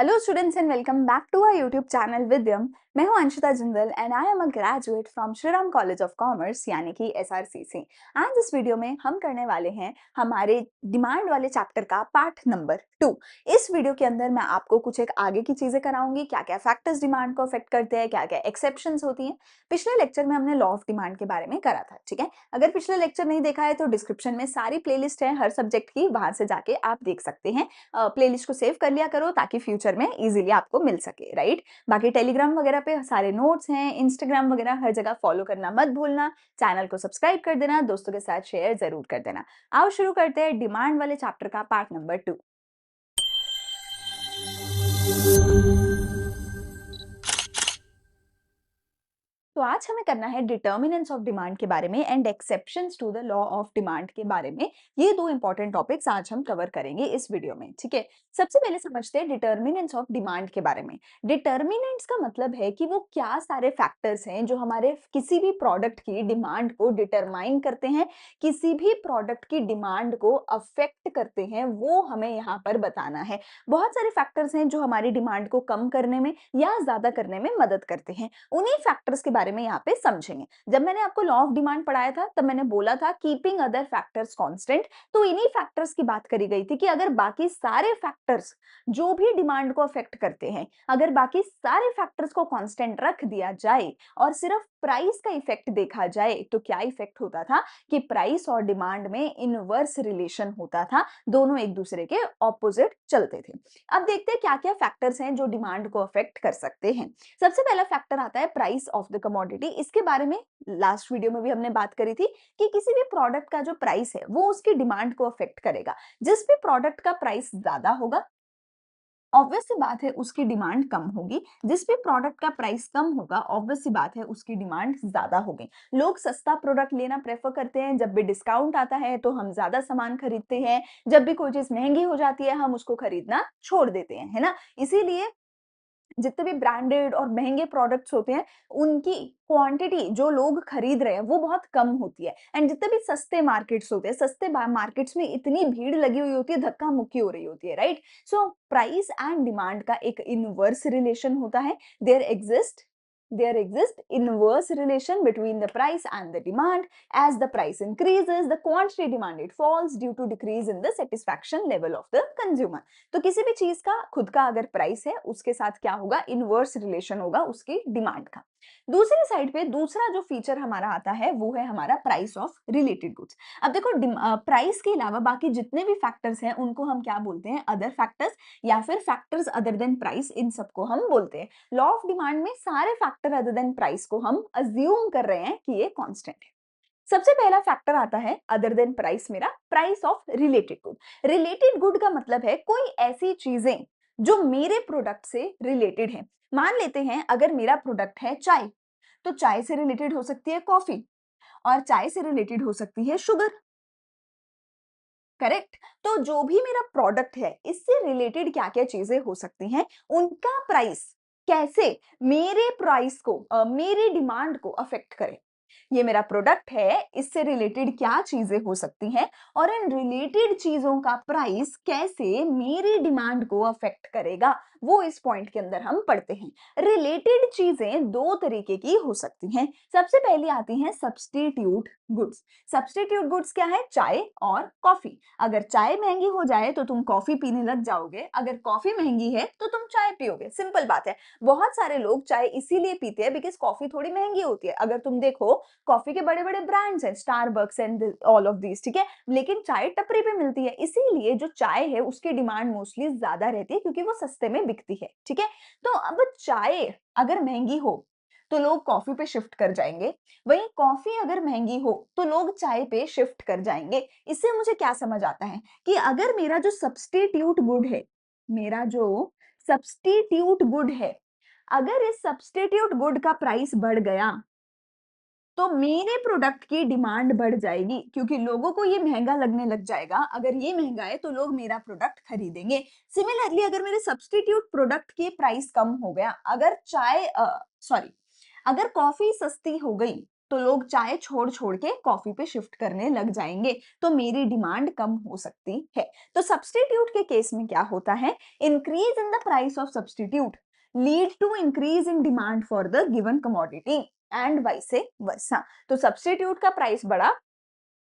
Hello students and welcome back to our YouTube channel Vidyam। मैं हूं Anshita Jindal and I am a graduate from Shriram college of commerce यानी कि SRCC। आज इस video में हम करने वाले हैं हमारे डिमांड वाले चैप्टर का पार्ट नंबर 2। इस वीडियो के अंदर मैं आपको कुछ एक आगे की चीजें कराऊंगी, क्या क्या फैक्टर्स डिमांड को अफेक्ट करते हैं, क्या क्या एक्सेप्शंस होती हैं। पिछले लेक्चर में हमने लॉ ऑफ डिमांड के बारे में करा था, ठीक है। अगर पिछले लेक्चर नहीं देखा है तो डिस्क्रिप्शन में सारी प्लेलिस्ट है हर सब्जेक्ट की, वहां से जाके आप देख सकते हैं। प्लेलिस्ट को सेव कर लिया करो ताकि फ्यूचर में इजीली आपको मिल सके, राइट। बाकी टेलीग्राम वगैरह पे सारे नोट्स हैं, इंस्टाग्राम वगैरह हर जगह फॉलो करना मत भूलना। चैनल को सब्सक्राइब कर देना, दोस्तों के साथ शेयर जरूर कर देना। आओ शुरू करते हैं डिमांड वाले चैप्टर का पार्ट नंबर 2। तो आज हमें करना है डिटर्मिनेंट्स ऑफ डिमांड के बारे में and exceptions to the law of demand के बारे में। ये दो इंपॉर्टेंट टॉपिक्स आज हम कवर करेंगे इस वीडियो में, ठीक है। सबसे पहले समझते हैं डिटर्मिनेंट्स ऑफ डिमांड के बारे में। डिटर्मिनेंट्स का मतलब है कि वो क्या सारे फैक्टर्स हैं जो हमारे किसी भी प्रोडक्ट की डिमांड को डिटरमाइन करते हैं, किसी भी प्रोडक्ट की डिमांड को अफेक्ट करते हैं, वो हमें यहाँ पर बताना है। बहुत सारे फैक्टर्स हैं जो हमारी डिमांड को कम करने में या ज्यादा करने में मदद करते हैं। उन्हीं फैक्टर्स के बारे में यहाँ पे समझेंगे। जब मैंने आपको लॉ ऑफ डिमांड पढ़ाया था तब मैंने बोला था कीपिंग अदर फैक्टर्स कांस्टेंट। तो इन्हीं फैक्टर्स की बात करी गई थी कि अगर बाकी सारे फैक्टर्स जो भी डिमांड को अफेक्ट करते हैं, अगर बाकी सारे फैक्टर्स को कांस्टेंट रख दिया जाए और सिर्फ प्राइस का इफेक्ट देखा जाए तो क्या इफेक्ट होता था कि प्राइस और डिमांड में इनवर्स रिलेशन होता था, दोनों एक दूसरे के ऑपोजिट चलते थे। अब देखते हैं क्या क्या फैक्टर्स हैं जो डिमांड को अफेक्ट कर सकते हैं। सबसे पहला फैक्टर आता है प्राइस ऑफ द कमोडिटी। इसके बारे में लास्ट वीडियो में भी हमने बात करी थी कि किसी भी प्रोडक्ट का जो प्राइस है वो उसकी डिमांड को अफेक्ट करेगा। जिस भी प्रोडक्ट का प्राइस ज्यादा होगा, ऑब्वियस सी बात है उसकी डिमांड कम होगी। जिस भी प्रोडक्ट का प्राइस कम होगा, ऑब्वियस सी बात है उसकी डिमांड ज्यादा होगी। लोग सस्ता प्रोडक्ट लेना प्रेफर करते हैं, जब भी डिस्काउंट आता है तो हम ज्यादा सामान खरीदते हैं, जब भी कोई चीज महंगी हो जाती है हम उसको खरीदना छोड़ देते हैं, है ना। इसीलिए जितने भी ब्रांडेड और महंगे प्रोडक्ट्स होते हैं उनकी क्वांटिटी जो लोग खरीद रहे हैं वो बहुत कम होती है। एंड जितने भी सस्ते मार्केट्स होते हैं, सस्ते मार्केट्स में इतनी भीड़ लगी हुई होती है, धक्का मुक्की हो रही होती है, right. So price and demand का एक इनवर्स रिलेशन होता है। There exist inverse relation between the price and the demand. As the price increases, the quantity demanded falls due to decrease in the satisfaction level of the consumer. तो किसी भी चीज का खुद का अगर प्राइस है उसके साथ क्या होगा, इनवर्स रिलेशन होगा उसकी डिमांड का। दूसरी साइड पे दूसरा जो फीचर हमारा आता है वो है हमारा प्राइस ऑफ रिलेटेड गुड्स। अब देखो प्राइस के अलावा बाकी जितने भी फैक्टर्स हैं उनको हम क्या बोलते हैं, अदर फैक्टर्स या फिर फैक्टर्स अदर देन प्राइस, इन सबको हम बोलते हैं। लॉ ऑफ डिमांड में सारे फैक्टर अदर देन प्राइस को हम अज्यूम कर रहे हैं कि ये कांस्टेंट है। सबसे पहला फैक्टर आता है अदर देन प्राइस, मेरा price of related good. Related good का मतलब है कोई ऐसी चीजें जो मेरे प्रोडक्ट से रिलेटेड है। मान लेते हैं अगर मेरा प्रोडक्ट है चाय, तो चाय से रिलेटेड हो सकती है कॉफी, और चाय से रिलेटेड हो सकती है शुगर, करेक्ट। तो जो भी मेरा प्रोडक्ट है इससे रिलेटेड क्या क्या चीजें हो सकती हैं, उनका प्राइस कैसे मेरे प्राइस को मेरी डिमांड को अफेक्ट करे। ये मेरा प्रोडक्ट है, इससे रिलेटेड क्या चीजें हो सकती हैं और इन रिलेटेड चीजों का प्राइस कैसे मेरी डिमांड को अफेक्ट करेगा, वो इस पॉइंट के अंदर हम पढ़ते हैं। रिलेटेड चीजें दो तरीके की हो सकती हैं। सबसे पहली आती हैं सब्स्टिट्यूट गुड्स। सब्स्टिट्यूट गुड्स क्या है, चाय और कॉफी। अगर चाय महंगी हो जाए तो तुम कॉफी पीने लग जाओगे, अगर कॉफी महंगी है तो तुम चाय पियोगे, सिंपल बात है। बहुत सारे लोग चाय इसीलिए पीते हैं बिकॉज कॉफी थोड़ी महंगी होती है। अगर तुम देखो कॉफी के बड़े बड़े ब्रांड्स हैं, Starbucks and all of these, ठीक है, लेकिन चाय टपरी पे मिलती है, इसीलिए जो चाय है उसकी डिमांड मोस्टली ज्यादा रहती है क्योंकि वो सस्ते में बिकती है, ठीक है। तो अब चाय अगर महंगी हो तो लोग कॉफी पे शिफ्ट कर जाएंगे, वहीं कॉफी अगर महंगी हो तो लोग चाय पे शिफ्ट कर जाएंगे। इससे मुझे क्या समझ आता है कि अगर मेरा जो सब्स्टिट्यूट गुड है, मेरा जो सब्स्टिट्यूट गुड है, अगर इस सब्स्टिट्यूट गुड का प्राइस बढ़ गया तो मेरे प्रोडक्ट की डिमांड बढ़ जाएगी क्योंकि लोगों को ये महंगा लगने लग जाएगा। अगर ये महंगा है तो लोग मेरा प्रोडक्ट खरीदेंगे। सिमिलरली अगर मेरे सब्स्टिट्यूट प्रोडक्ट की प्राइस कम हो गया, अगर चाय सॉरी अगर कॉफी सस्ती हो गई तो लोग चाय छोड़-छोड़ के कॉफी पे शिफ्ट करने लग जाएँगे, तो मेरी डिमांड कम हो सकती है। तो सब्स्टिट्यूट के केस में क्या होता है? Increase in the price of substitute lead to increase in demand for the given commodity and vice versa. तो सब्स्टिट्यूट का प्राइस बढ़ा,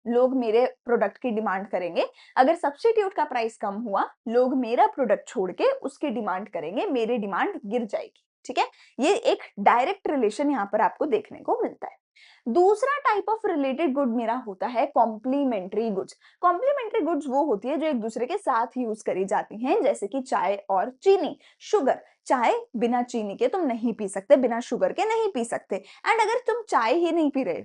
लोग मेरे प्रोडक्ट की डिमांड करेंगे। अगर सब्स्टिट्यूट का प्राइस कम हुआ, लोग मेरा प्रोडक्ट छोड़ के उसकी डिमांड करेंगे, मेरी डिमांड गिर जाएगी। ठीक है? ये एक डायरेक्ट रिलेशन यहाँ पर आपको देखने को मिलता है। दूसरा टाइप ऑफ रिलेटेड गुड मेरा होता है कॉम्प्लीमेंट्री गुड्स। कॉम्प्लीमेंट्री गुड्स वो होती है जो एक दूसरे के साथ यूज करी जाती हैं, जैसे कि चाय और चीनी, शुगर। चाय बिना चीनी के तुम नहीं पी सकते, बिना शुगर के नहीं पी सकते। एंड अगर तुम चाय ही नहीं पी रहे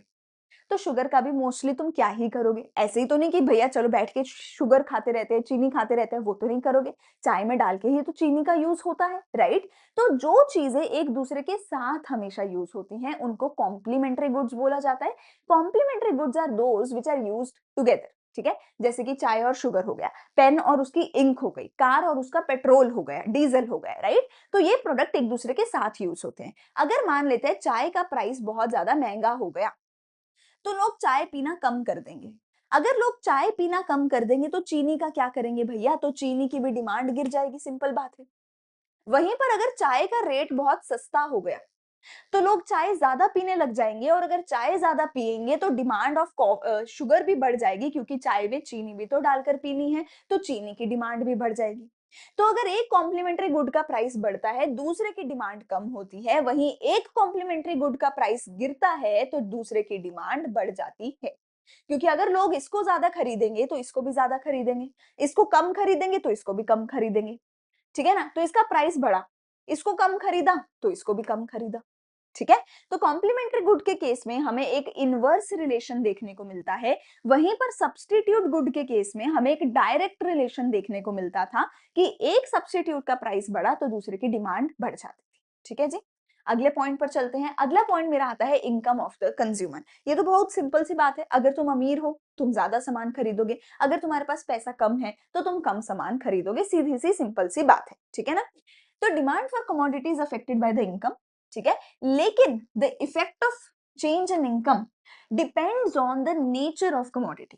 तो शुगर का भी मोस्टली तुम क्या ही करोगे? ऐसे ही तो नहीं कि भैया चलो बैठ के शुगर खाते रहते हैं, चीनी खाते रहते हैं, वो तो नहीं करोगे। चाय में डाल के ही तो चीनी का यूज होता है, राइट? तो जो चीजें एक दूसरे के साथ हमेशा यूज होती हैं, उनको कॉम्प्लीमेंट्री गुड्स बोला जाता है। Complementary goods are those which are used together. ठीक है? जैसे कि चाय और शुगर हो गया, पेन और उसकी इंक हो गई, कार और उसका पेट्रोल हो गया, डीजल हो गया, राइट? तो ये प्रोडक्ट एक दूसरे के साथ यूज होते हैं। अगर मान लेते हैं चाय का प्राइस बहुत ज्यादा महंगा हो गया, तो लोग चाय पीना कम कर देंगे। अगर लोग चाय पीना कम कर देंगे तो चीनी का क्या करेंगे भैया? तो चीनी की भी डिमांड गिर जाएगी, सिंपल बात है। वहीं पर अगर चाय का रेट बहुत सस्ता हो गया, तो लोग चाय ज्यादा पीने लग जाएंगे, और अगर चाय ज्यादा पिएंगे तो डिमांड ऑफ शुगर भी बढ़ जाएगी, क्योंकि चाय में चीनी भी तो डालकर पीनी है, तो चीनी की डिमांड भी बढ़ जाएगी। तो अगर एक कॉम्प्लीमेंट्री गुड का प्राइस बढ़ता है, दूसरे की डिमांड कम होती है, वहीं एक कॉम्प्लीमेंट्री गुड का प्राइस गिरता है तो दूसरे की डिमांड बढ़ जाती है। क्योंकि अगर लोग इसको ज्यादा खरीदेंगे तो इसको भी ज्यादा खरीदेंगे, इसको कम खरीदेंगे तो इसको भी कम खरीदेंगे। ठीक है ना? तो इसका प्राइस बढ़ा, इसको कम खरीदा तो इसको भी कम खरीदा। ठीक है? तो कॉम्प्लीमेंट्री गुड के केस में हमें एक इनवर्स रिलेशन देखने को मिलता है, वहीं पर सब्स्टिट्यूट गुड के केस में हमें एक डायरेक्ट रिलेशन देखने को मिलता था कि एक सब्स्टिट्यूट का प्राइस बढ़ा तो दूसरे की डिमांड बढ़ जाती थी। ठीक है जी? अगले पॉइंट पर चलते हैं। अगला पॉइंट मेरा आता है इनकम ऑफ द कंज्यूमर। ये तो बहुत सिंपल सी बात है, अगर तुम अमीर हो तुम ज्यादा सामान खरीदोगे, अगर तुम्हारे पास पैसा कम है तो तुम कम सामान खरीदोगे, सीधी सी सिंपल सी बात है। ठीक है ना? तो demand for commodities affected by the income. ठीक है? लेकिन the effect of change in income depends on the nature of commodity.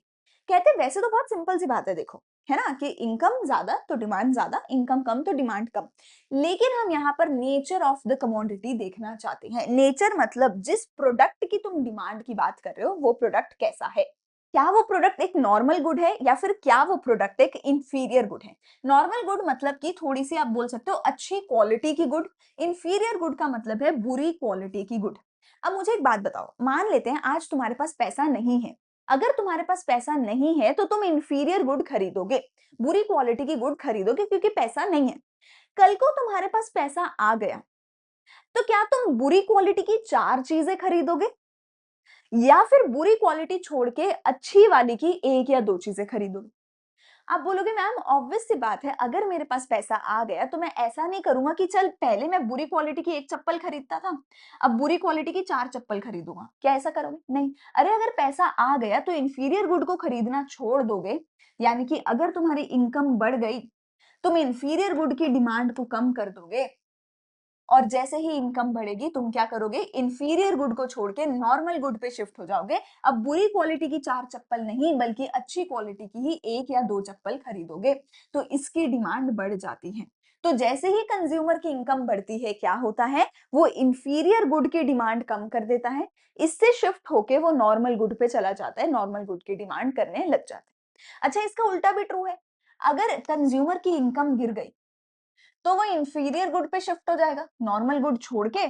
कहते हैं वैसे तो बहुत सिंपल सी बात है, देखो, है ना, कि इनकम ज्यादा तो डिमांड ज्यादा, इनकम कम तो डिमांड कम। लेकिन हम यहाँ पर नेचर ऑफ द कमोडिटी देखना चाहते हैं। नेचर मतलब जिस प्रोडक्ट की तुम डिमांड की बात कर रहे हो वो प्रोडक्ट कैसा है। क्या वो प्रोडक्ट एक नॉर्मल गुड है या फिर क्या वो प्रोडक्ट एक इंफीरियर गुड है। नॉर्मल गुड मतलब कि थोड़ी सी आप बोल सकते हो अच्छी क्वालिटी की गुड। इंफीरियर गुड का मतलब है बुरी क्वालिटी की गुड। अब मुझे एक बात बताओ, मान लेते हैं आज तुम्हारे पास पैसा नहीं है। अगर तुम्हारे पास पैसा नहीं है तो तुम इंफीरियर गुड खरीदोगे, बुरी क्वालिटी की गुड खरीदोगे, क्योंकि पैसा नहीं है। कल को तुम्हारे पास पैसा आ गया तो क्या तुम बुरी क्वालिटी की 4 चीजें खरीदोगे, या फिर बुरी क्वालिटी छोड़ के अच्छी वाली की 1 या 2 चीजें खरीदोगे? आप बोलोगे मैम ऑब्वियस सी बात है, अगर मेरे पास पैसा आ गया तो मैं ऐसा नहीं करूंगा कि चल पहले मैं बुरी क्वालिटी की 1 चप्पल खरीदता था, अब बुरी क्वालिटी की 4 चप्पल खरीदूंगा। क्या ऐसा करोगे? नहीं। अरे अगर पैसा आ गया तो इंफीरियर गुड को खरीदना छोड़ दोगे, यानी कि अगर तुम्हारी इनकम बढ़ गई, तुम इंफीरियर गुड की डिमांड को कम कर दोगे, और जैसे ही इनकम बढ़ेगी तुम क्या करोगे? इंफीरियर गुड को छोड़ के नॉर्मल गुड पे शिफ्ट हो जाओगे। अब बुरी क्वालिटी की 4 चप्पल नहीं बल्कि अच्छी क्वालिटी की ही 1 या 2 चप्पल खरीदोगे, तो इसकी डिमांड बढ़ जाती है। तो जैसे ही कंज्यूमर की इनकम बढ़ती है क्या होता है? वो इंफीरियर गुड की डिमांड कम कर देता है, इससे शिफ्ट होके वो नॉर्मल गुड पे चला जाता है, नॉर्मल गुड की डिमांड करने लग जाता है। अच्छा, इसका उल्टा भी ट्रू है। अगर कंज्यूमर की इनकम गिर गई तो वो इंफीरियर गुड पे शिफ्ट हो जाएगा, नॉर्मल गुड छोड़ के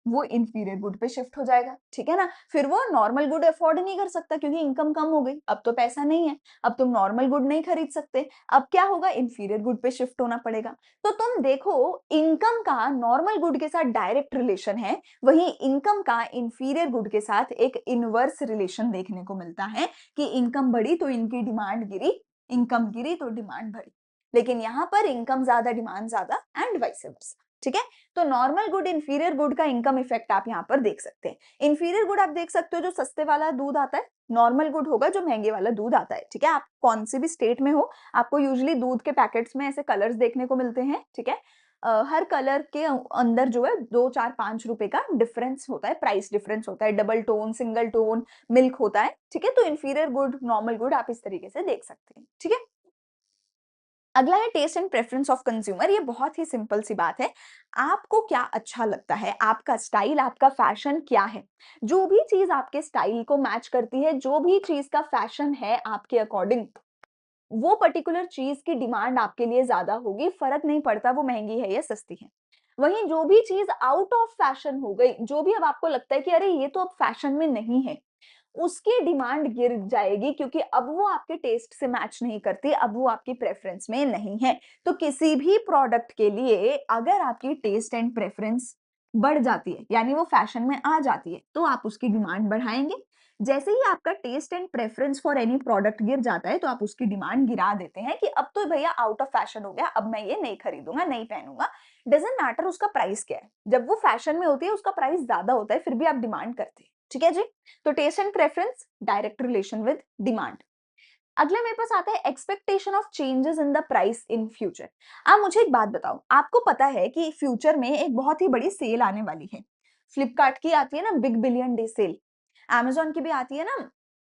वो इंफीरियर गुड पे शिफ्ट हो जाएगा। ठीक है ना? फिर वो नॉर्मल गुड अफोर्ड नहीं कर सकता क्योंकि इनकम कम हो गई, अब तो पैसा नहीं है, अब तुम नॉर्मल गुड नहीं खरीद सकते, अब क्या होगा? इंफीरियर गुड पे शिफ्ट होना पड़ेगा। तो तुम देखो, इनकम का नॉर्मल गुड के साथ डायरेक्ट रिलेशन है, वहीं इनकम का इंफीरियर गुड के साथ एक इनवर्स रिलेशन देखने को मिलता है कि इनकम बढ़ी तो इनकी डिमांड गिरी, इनकम गिरी तो डिमांड बढ़ी। लेकिन यहाँ पर इनकम ज्यादा डिमांड ज्यादा एंड वाइस वर्सा। ठीक है? तो नॉर्मल गुड इंफीरियर गुड का इनकम इफेक्ट आप यहाँ पर देख सकते हैं। इंफीरियर गुड आप देख सकते हो जो सस्ते वाला दूध आता है, नॉर्मल गुड होगा जो महंगे वाला दूध आता है। ठीक है? आप कौन से भी स्टेट में हो, आपको यूजुअली दूध के पैकेट्स में ऐसे कलर्स देखने को मिलते हैं। ठीक है? हर कलर के अंदर जो है 2, 4, 5 रुपए का डिफरेंस होता है, प्राइस डिफरेंस होता है, double tone, single tone, milk होता है, ठीक है? तो इंफीरियर गुड, नॉर्मल गुड आप इस तरीके से देख सकते हैं, ठीक है? अगला है taste and preference of consumer. ये बहुत ही सिंपल सी बात है। आपको क्या अच्छा लगता है, आपका स्टाइल, आपका फैशन क्या है? जो भी चीज आपके स्टाइल को मैच करती है, जो भी चीज का फैशन है आपके अकॉर्डिंग, वो पर्टिकुलर चीज की डिमांड आपके लिए ज्यादा होगी। फर्क नहीं पड़ता वो महंगी है या सस्ती है। वहीं जो भी चीज आउट ऑफ फैशन हो गई, जो भी अब आपको लगता है कि अरे ये तो अब फैशन में नहीं है, उसकी डिमांड गिर जाएगी, क्योंकि अब वो आपके टेस्ट से मैच नहीं करती, अब वो आपकी प्रेफरेंस में नहीं है। तो किसी भी प्रोडक्ट के लिए अगर आपकी टेस्ट एंड प्रेफरेंस बढ़ जाती है, यानी वो फैशन में आ जाती है, तो आप उसकी डिमांड बढ़ाएंगे। जैसे ही आपका taste and preference for any product गिर जाता है, तो आप उसकी डिमांड गिरा देते हैं कि अब तो भैया आउट ऑफ फैशन हो गया, अब मैं ये नहीं खरीदूंगा, नहीं पहनूंगा। डजंट मैटर उसका प्राइस क्या है, जब वो फैशन में होती है उसका प्राइस ज्यादा होता है, फिर भी आप डिमांड करते हैं, ठीक है जी? तो taste and preference direct relation with demand. अगला मेरे पास आता है expectation of changes in the price in future. आप मुझे एक बात बताओ, आपको पता है कि फ्यूचर में एक बहुत ही बड़ी सेल आने वाली है। फ्लिपकार्ट की आती है ना big billion day sale, Amazon की भी आती है ना,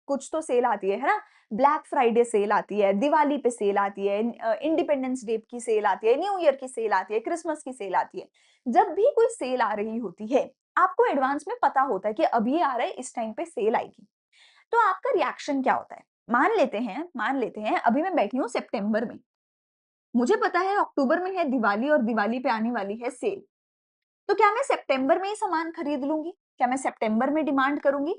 कुछ तो सेल आती है ना? ब्लैक फ्राइडे सेल आती है, दिवाली पे सेल आती है, इंडिपेंडेंस डे की सेल आती है, न्यू ईयर की सेल आती है, क्रिसमस की सेल आती है। जब भी कोई सेल आ रही होती है, आपको एडवांस में पता होता है कि अभी आ रहा है, इस टाइम पे सेल आएगी। तो आपका रिएक्शन क्या होता है? मान लेते हैं अभी मैं बैठी हूँ सितंबर में। मुझे पता है अक्टूबर में है दिवाली और दिवाली पे आने वाली है सेल। तो क्या मैं सितंबर में ही सामान खरीद लूँगी? क्या मैं सितंबर में डिमांड करूँगी?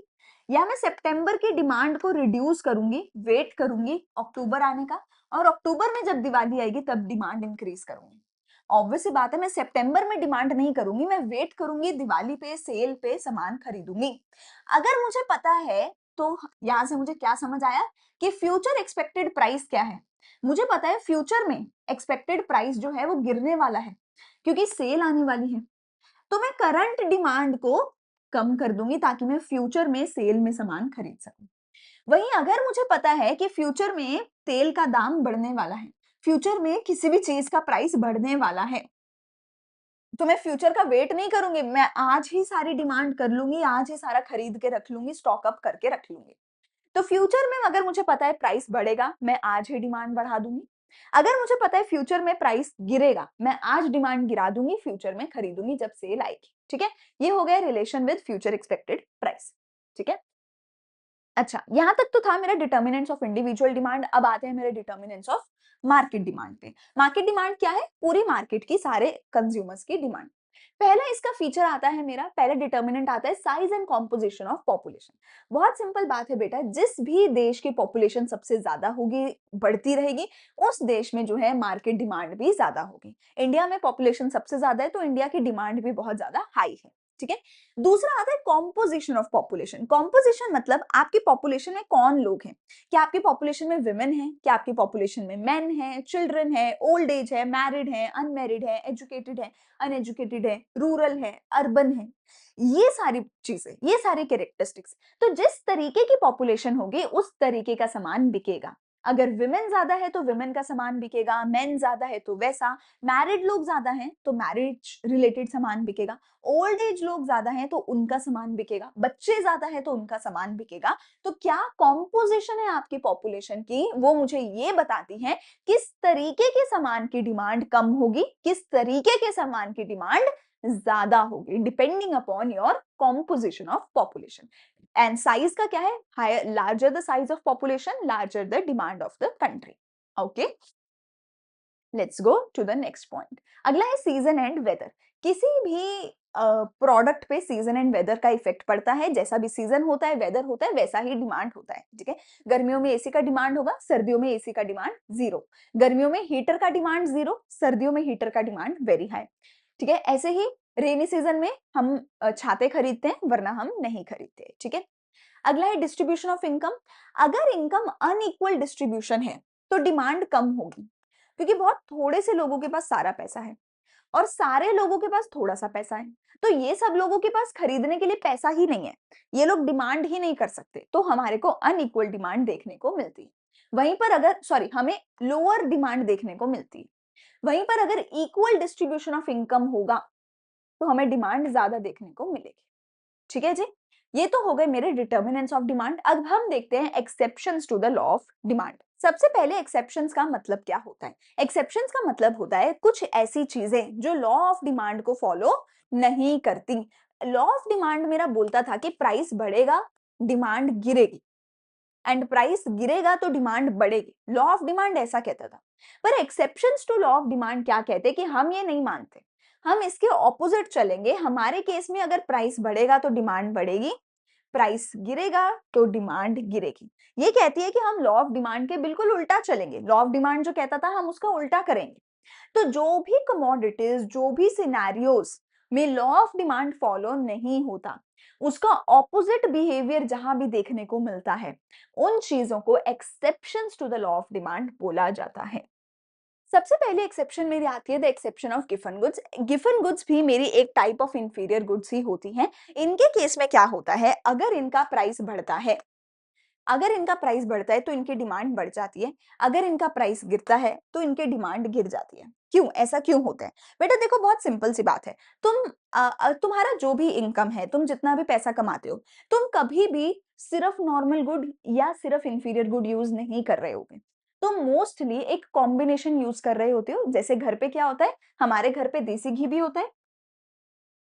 या मैं सितंबर की डिमांड को रिड्यूस करूँगी, वेट करूँगी अक्टूबर आने का, और अक्टूबर में जब दिवाली आएगी तब डिमांड इंक्रीज़ करूँगी। ऑब्वियस सी बात है, मैं सितंबर में डिमांड नहीं करूँगी, मैं वेट करूँगी, दिवाली पे, सेल पे सामान खरीदूँगी। अगर मुझे पता है, तो यहाँ से मुझे क्या समझ आया कि फ्यूचर एक्सपेक्टेड प्राइस क्या है? मुझे पता है फ्यूचर में एक्सपेक्टेड प्राइस जो है वो गिरने वाला है, क्योंकि सेल आने वाली है। तो मैं करंट डिमांड को कम कर दूंगी ताकि मैं फ्यूचर में सेल में सामान खरीद सकूं। वहीं अगर मुझे पता है कि फ्यूचर में तेल का दाम बढ़ने वाला है, फ्यूचर में किसी भी चीज का प्राइस बढ़ने वाला है, तो मैं फ्यूचर का वेट नहीं करूंगी, मैं आज ही सारी डिमांड कर लूंगी, आज ही सारा खरीद के रख लूंगी, स्टॉक अप करके रख लूंगी। तो फ्यूचर में अगर मुझे पता है प्राइस बढ़ेगा, मैं आज ही डिमांड बढ़ा दूंगी। अगर मुझे पता है फ्यूचर में प्राइस गिरेगा, मैं आज डिमांड गिरा दूंगी, फ्यूचर में खरीदूंगी जब सेल आएगी, ठीक है? ये हो गया relation with future expected price, ठीक है? अच्छा, यहाँ तक तो था मेरा डिटर्मिनेंट्स ऑफ इंडिविजुअल डिमांड। अब आते हैं मेरे डिटर्मिनेंट्स ऑफ मार्केट डिमांड पे। मार्केट डिमांड क्या है? पूरी मार्केट की, सारे कंज्यूमर्स की डिमांड। पहला इसका फीचर आता है, मेरा पहला डिटर्मिनेंट आता है size and composition of population. बहुत सिंपल बात है बेटा, जिस भी देश की पॉपुलेशन सबसे ज्यादा होगी, बढ़ती रहेगी, उस देश में जो है मार्केट डिमांड भी ज्यादा होगी। इंडिया में पॉपुलेशन सबसे ज्यादा है, तो इंडिया की डिमांड भी बहुत ज्यादा हाई है, ठीक है? दूसरा आता है कॉम्पोजिशन ऑफ पॉपुलेशन। कॉम्पोजिशन मतलब आपकी पॉपुलेशन में कौन लोग हैं? क्या आपकी पॉपुलेशन में विमेन है? क्या आपकी पॉपुलेशन में मेन है, चिल्ड्रन है, ओल्ड एज है, मैरिड है, अनमैरिड है, एजुकेटेड है, अनएजुकेटेड है, रूरल है, अर्बन है? ये सारी चीजें, ये सारे कैरेक्टरिस्टिक्स। तो जिस तरीके की पॉपुलेशन होगी उस तरीके का सामान बिकेगा। अगर विमेन ज्यादा है तो विमेन का सामान बिकेगा, मेन ज्यादा है तो वैसा, मैरिड लोग ज्यादा हैं तो मैरिज रिलेटेड सामान बिकेगा, ओल्ड एज लोग ज्यादा हैं तो उनका सामान बिकेगा, बच्चे ज्यादा हैं तो उनका सामान बिकेगा। तो क्या कॉम्पोजिशन है आपकी पॉपुलेशन की, वो मुझे ये बताती है किस तरीके के सामान की डिमांड कम होगी, किस तरीके के सामान की डिमांड ज्यादा होगी, depending upon your composition of population. And size का क्या है? Higher, larger the size of population, larger the demand of the country. Okay, let's go to the next point. अगला है सीजन एंड वेदर। किसी भी product पे season and weather का effect पड़ता है। जैसा भी सीजन होता है, वेदर होता है, वैसा ही डिमांड होता है, ठीक है? गर्मियों में एसी का डिमांड होगा, सर्दियों में एसी का डिमांड जीरो। गर्मियों में हीटर का डिमांड जीरो, सर्दियों में हीटर का डिमांड वेरी हाई, ठीक है? ऐसे ही रेनी सीजन में हम छाते खरीदते हैं, वरना हम नहीं खरीदते, ठीक है? अगला है डिस्ट्रीब्यूशन ऑफ इनकम। अगर इनकम अनइक्वल डिस्ट्रीब्यूशन है तो डिमांड कम होगी, क्योंकि बहुत थोड़े से लोगों के पास सारा पैसा है और सारे लोगों के पास थोड़ा सा पैसा है। तो ये सब लोगों के पास खरीदने के लिए पैसा ही नहीं है, ये लोग डिमांड ही नहीं कर सकते, तो हमारे को अनइक्वल डिमांड देखने को मिलती है। वहीं पर अगर, सॉरी, हमें लोअर डिमांड देखने को मिलती है। वहीं पर अगर इक्वल डिस्ट्रीब्यूशन ऑफ इनकम होगा, तो हमें डिमांड ज़्यादा देखने को मिलेगी। ठीक है जी? ये तो हो गए मेरे डिटर्मिनेंट्स ऑफ डिमांड। अब हम देखते हैं exceptions to the law of demand. सबसे पहले एक्सेप्शंस का मतलब क्या होता है? एक्सेप्शंस का मतलब होता है कुछ ऐसी चीजें जो लॉ ऑफ डिमांड को फॉलो नहीं करती। लॉ ऑफ डिमांड मेरा बोलता था कि प्राइस बढ़ेगा, डिमांड गिरेगी, एंड प्राइस गिरेगा तो डिमांड बढ़ेगी। लॉ ऑफ डिमांड ऐसा कहता था। पर exceptions to law of demand क्या कहते हैं कि हम ये नहीं मानते, हम इसके ऑपोजिट चलेंगे। हमारे केस में अगर प्राइस बढ़ेगा तो डिमांड बढ़ेगी, प्राइस गिरेगा तो डिमांड गिरेगी। ये कहती है कि हम लॉ ऑफ डिमांड के बिल्कुल उल्टा चलेंगे। लॉ ऑफ डिमांड जो कहता था हम उसका उल्टा करेंगे। तो जो भी कमोडिटीज, जो भी सिनेरियोज में लॉ ऑफ डिमांड फॉलो नहीं होता, उसका ऑपोजिट बिहेवियर जहां भी देखने को मिलता है, उन चीजों को exceptions to the law of demand बोला जाता है। सबसे पहले एक्सेप्शन मेरी आती है द एक्सेप्शन ऑफ गिवन गुड्स। गिवन गुड्स भी मेरी एक टाइप ऑफ इंफीरियर गुड्स ही होती हैं। इनके केस में क्या होता है, अगर इनका प्राइस बढ़ता है, अगर इनका प्राइस बढ़ता है तो इनकी डिमांड बढ़ जाती है, अगर इनका प्राइस गिरता है तो इनकी डिमांड गिर जाती है। क्यों, ऐसा क्यों होता है? बेटा देखो, बहुत सिंपल सी बात है। तुम्हारा जो भी इनकम है, तुम जितना भी पैसा कमाते हो, तुम कभी भी सिर्फ नॉर्मल गुड या सिर्फ इंफीरियर गुड यूज नहीं कर रहे होगे। तुम मोस्टली एक कॉम्बिनेशन यूज कर रहे होते हो। जैसे घर पे क्या होता है, हमारे घर पे देसी घी भी होता है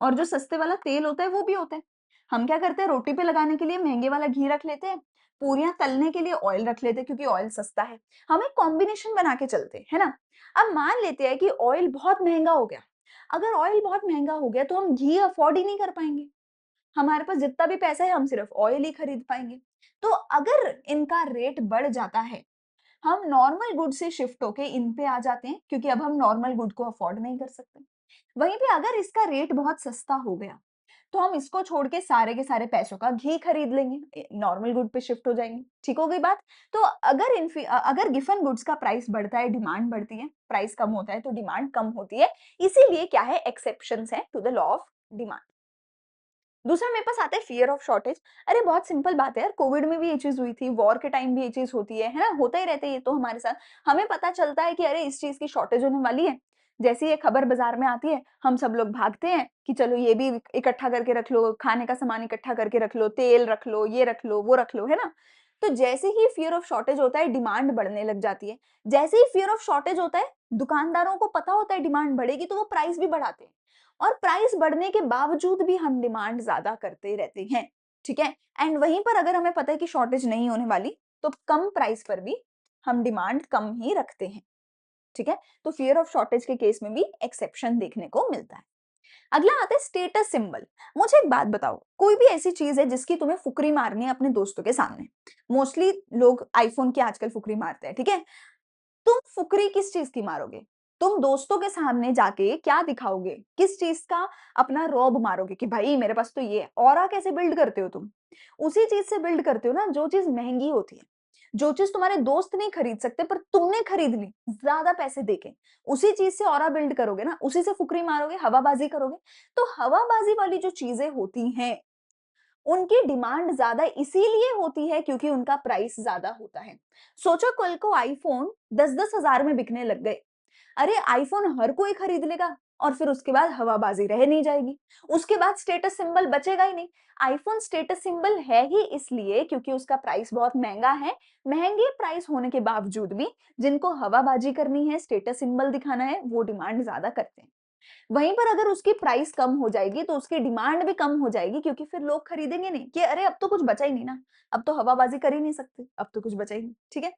और जो सस्ते वाला तेल होता है वो भी होता है। हम क्या करते हैं, रोटी पे लगाने के लिए महंगे वाला घी रख लेते हैं, पूरियां तलने के लिए ऑयल रख लेते हैं क्योंकि ऑयल सस्ता है। हम एक कॉम्बिनेशन बना के चलते हैं, है ना। अब मान लेते हैं कि ऑयल बहुत महंगा हो गया। अगर ऑयल बहुत महंगा हो गया तो हम घी अफोर्ड ही नहीं कर पाएंगे। हमारे पास जितना भी पैसा है हम सिर्फ ऑयल ही खरीद पाएंगे। तो अगर इनका रेट बढ़ जाता है, हम नॉर्मल गुड से शिफ्ट होके इन पे आ जाते हैं क्योंकि अब हम नॉर्मल गुड को अफोर्ड नहीं कर सकते। वहीं पे अगर इसका रेट बहुत सस्ता हो गया, तो हम इसको छोड़ के सारे के सारे पैसों का घी खरीद लेंगे, नॉर्मल गुड पे शिफ्ट हो जाएंगे। ठीक हो गई बात। तो अगर गिवन गुड्स का प्राइस बढ़ता है, डिमांड बढ़ती है, प्राइस कम होता है तो डिमांड कम होती है। इसीलिए क्या है, एक्सेप्शंस है to the law of demand. दूसरा मेरे पास आता है फियर ऑफ शॉर्टेज। अरे बहुत सिंपल बात है यार, कोविड में भी ये चीज हुई थी, वॉर के टाइम भी ये चीज होती है ना, होता ही रहता है ये तो हमारे साथ। हमें पता चलता है कि अरे इस चीज की शॉर्टेज होने वाली है, जैसे ये खबर बाजार में आती है, हम सब लोग भागते हैं कि चलो ये भी इकट्ठा करके रख लो, खाने का सामान इकट्ठा करके रख लो, तेल रख लो, ये रख लो, वो रख लो, है ना। तो जैसे ही फियर ऑफ शॉर्टेज होता है, डिमांड बढ़ने लग जाती है। जैसे ही फियर ऑफ शॉर्टेज होता है, दुकानदारों को पता होता है डिमांड बढ़ेगी, तो वो प्राइस भी बढ़ाते हैं। और प्राइस बढ़ने के बावजूद भी हम डिमांड ज्यादा करते रहते हैं। ठीक है। एंड वहीं पर अगर हमें पता है कि शॉर्टेज नहीं होने वाली, तो कम प्राइस पर भी हम डिमांड कम ही रखते हैं। ठीक है। तो फियर ऑफ शॉर्टेज के केस में भी एक्सेप्शन देखने को मिलता है। अगला आता है स्टेटस सिंबल। मुझे एक बात बताओ, कोई भी ऐसी चीज है जिसकी तुम्हें फुकरी मारनी है अपने दोस्तों के सामने। मोस्टली लोग आईफोन की आजकल फुकरी मारते हैं, ठीक है। तुम फुकरी किस चीज की मारोगे? तुम दोस्तों के सामने जाके क्या दिखाओगे, किस चीज का अपना रौब मारोगे कि भाई मेरे पास तो ये है। ऑरा कैसे बिल्ड करते हो तुम? उसी चीज से बिल्ड करते हो ना जो चीज महंगी होती है, जो चीज तुम्हारे दोस्त नहीं खरीद सकते पर तुमने खरीद ली ज्यादा पैसे देके। उसी चीज से ऑरा बिल्ड करोगे ना, उसी से फुकरी मारोगे, हवाबाजी करोगे। तो हवाबाजी वाली जो चीजें होती हैं, उनकी डिमांड ज्यादा इसीलिए होती है क्योंकि उनका प्राइस ज्यादा होता है। सोचो कल को आईफोन 10-10 हजार में बिकने लग गए। अरे आईफोन हर कोई खरीद लेगा और फिर उसके बाद हवाबाजी रह नहीं जाएगी, उसके बाद स्टेटस सिंबल बचेगा ही नहीं। आईफोन स्टेटस सिंबल है ही इसलिए क्योंकि उसका प्राइस बहुत महंगा है। महंगे प्राइस होने के बावजूद भी जिनको हवाबाजी करनी है, स्टेटस सिंबल दिखाना है, वो डिमांड ज्यादा करते हैं। वहीं पर अगर उसकी प्राइस कम हो जाएगी तो उसकी डिमांड भी कम हो जाएगी क्योंकि फिर लोग खरीदेंगे नहीं कि अरे अब तो कुछ बचा ही नहीं ना, अब तो हवाबाजी कर ही नहीं सकते, अब तो कुछ बचा ही नहीं। ठीक है।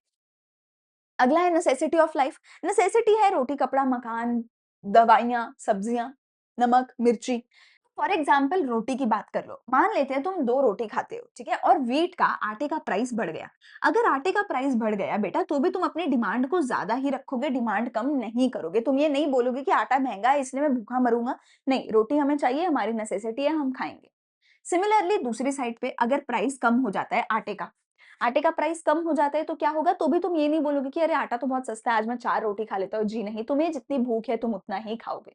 अगला है नेसेसिटी ऑफ लाइफ। नेसेसिटी है रोटी, कपड़ा, मकान, दवाइयाँ, सब्जियाँ, नमक, मिर्ची। फॉर एग्जाम्पल रोटी की बात कर लो। मान लेते हैं तुम 2 रोटी खाते हो, ठीक है, और व्हीट का, आटे का प्राइस बढ़ गया। अगर आटे का प्राइस बढ़ गया बेटा, तो भी तुम अपनी डिमांड को ज्यादा ही रखोगे, डिमांड कम नहीं करोगे। तुम ये नहीं बोलोगे कि आटा महंगा है इसलिए मैं भूखा मरूंगा। नहीं, रोटी हमें चाहिए, हमारी नेसेसिटी है, हम खाएंगे। सिमिलरली दूसरी साइड पे अगर प्राइस कम हो जाता है आटे का, आटे का प्राइस कम हो जाता है तो क्या होगा? तो भी तुम ये नहीं बोलोगे कि अरे आटा तो बहुत सस्ता है, आज मैं 4 रोटी खा लेता हूँ। जी नहीं, तुम्हें जितनी भूख है तुम उतना ही खाओगे।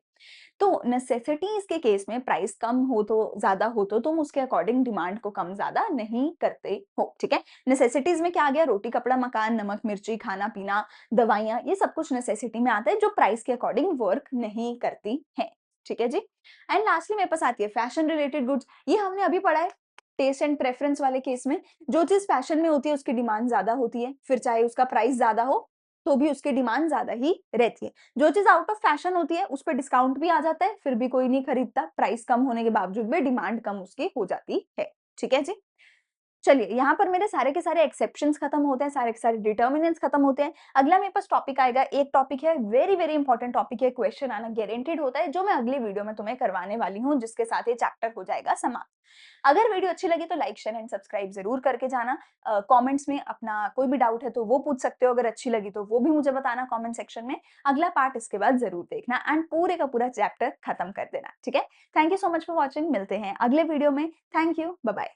तो नेसेसिटीज़ के केस में प्राइस कम हो तो ज़्यादा हो तो तुम उसके अकॉर्डिंग डिमांड को कम-ज़्यादा नहीं करते हो, ठीक है? नेसेसिटीज़ में क्या आ गया? रोटी, कपड़ा, मकान, नमक, मिर्ची, खाना-पीना, दवाइयाँ, ये सब कुछ नेसेसिटी में आता है जो प्राइस के अकॉर्डिंग वर्क नहीं करती हैं, ठीक है जी? एंड लास्टली मेरे पास आती है फैशन रिलेटेड गुड्स, ये हमने अभी पढ़ा है टेस्ट एंड प्रेफरेंस वाले केस में, जो चीज़ फैशन में होती है उसकी डिमांड ज़्यादा होती है, फिर चाहे उसका प्राइस ज़्यादा हो, तो भी उसकी डिमांड ज़्यादा ही रहती है। जो चीज़ आउट ऑफ फैशन होती है, उस पे डिस्काउंट भी आ जाता है, फिर भी कोई नहीं खरीदता, प्राइस कम होने के बावजूद भी डिमांड कम उसकी हो जाती है। ठीक है जी? चलिए, यहाँ पर मेरे सारे के सारे एक्सेप्शंस खत्म होते हैं, सारे के सारे डिटर्मिनेंट्स खत्म होते हैं। अगला मेरे पास टॉपिक आएगा, एक टॉपिक है वेरी, वेरी इंपॉर्टेंट टॉपिक है, क्वेश्चन आना गारंटीड होता है, जो मैं अगली वीडियो में तुम्हें करवाने वाली हूँ, जिसके साथ ये चैप्टर हो जाएगा समाप्त। अगर वीडियो अच्छी लगी तो लाइक, शेयर एंड सब्सक्राइब ज़रूर करके जाना। कमेंट्स में अपना कोई भी डाउट है तो वो पूछ सकते हो, अगर अच्छी लगी तो वो भी मुझे बताना कमेंट सेक्शन में। अगला पार्ट इसके बाद ज़रूर देखना एंड पूरे का पूरा चैप्टर खत्म कर देना, ठीक है? Thank you so much for watching, मिलते हैं अगले वीडियो में। Thank you, bye bye.